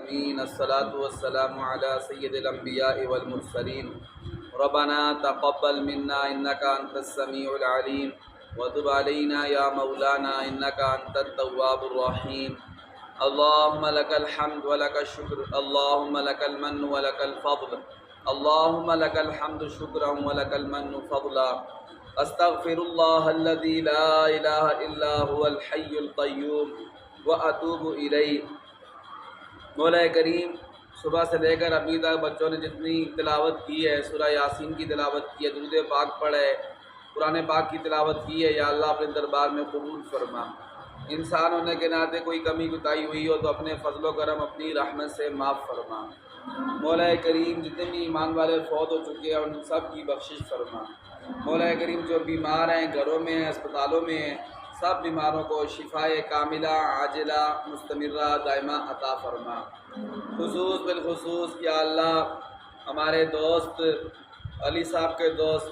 العالمين الصلاة والسلام على سيد الأنبياء والمرسلين ربنا تقبل منا إنك أنت السميع العليم وتب علينا يا مولانا إنك أنت التواب الرحيم اللهم لك الحمد ولك الشكر اللهم لك المن ولك الفضل اللهم لك الحمد شكرا ولك المن فضلا استغفر الله الذي لا إله إلا هو الحي القيوم وأتوب إليه۔ مولا کریم صبح سے لے کر ابھی تک بچوں نے جتنی تلاوت کی ہے، سورہ یاسین کی تلاوت کی ہے، درود پاک پڑھا ہے، قرآن پاک کی تلاوت کی ہے، یا اللہ اپنے دربار میں قبول فرما۔ انسان ہونے کے ناطے کوئی کمی کوتاہی ہوئی ہو تو اپنے فضل و کرم اپنی رحمت سے معاف فرما۔ مولا کریم جتنے بھی ایمان والے فوت ہو چکے ہیں ان سب کی بخشش فرما۔ مولا کریم جو بیمار ہیں، گھروں میں ہیں، اسپتالوں میں ہیں، سب بیماروں کو شفائے کاملہ عاجلہ مستمرہ دائمہ عطا فرما۔ بالخصوص یا اللہ ہمارے دوست علی صاحب کے دوست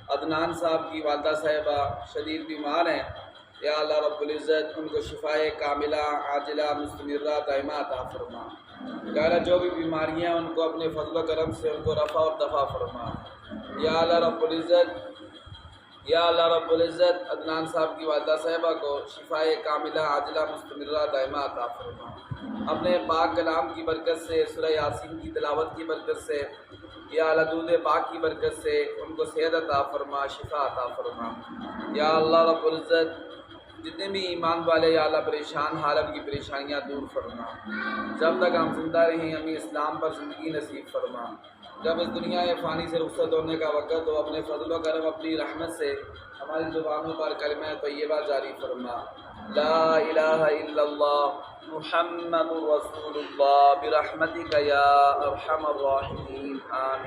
عدنان صاحب کی والدہ صاحبہ شدید بیمار ہیں، یا اللہ رب العزت ان کو شفائے کاملہ عاجلہ مستمرہ دائمہ عطا فرما۔ یا اللہ جو بھی بیماریاں ان کو اپنے فضل و کرم سے ان کو رفع اور دفع فرما۔ یا اللہ رب العزت عدنان صاحب کی والدہ صاحبہ کو شفائے کاملہ عاجلہ مستمرہ دائمہ عطا فرما۔ اپنے پاک کلام کی برکت سے، سورہ یاسین کی تلاوت کی برکت سے، یا اللہ درود پاک کی برکت سے ان کو صحت عطا فرما، شفا عطا فرما۔ یا اللہ رب العزت جتنے بھی ایمان والے یا اللہ پریشان حالت کی پریشانیاں دور فرما۔ جب تک ہم زندہ رہیں ہمیں اسلام پر زندگی نصیب فرما۔ جب اس دنیا فانی سے رخصت ہونے کا وقت ہو اپنے فضل و کرم اپنی رحمت سے ہماری زبانوں پر کلمہ طیبہ جاری فرما۔ لا الہ الا اللہ محمد رسول اللہ برحمتک یا ارحم الراحمین آمین۔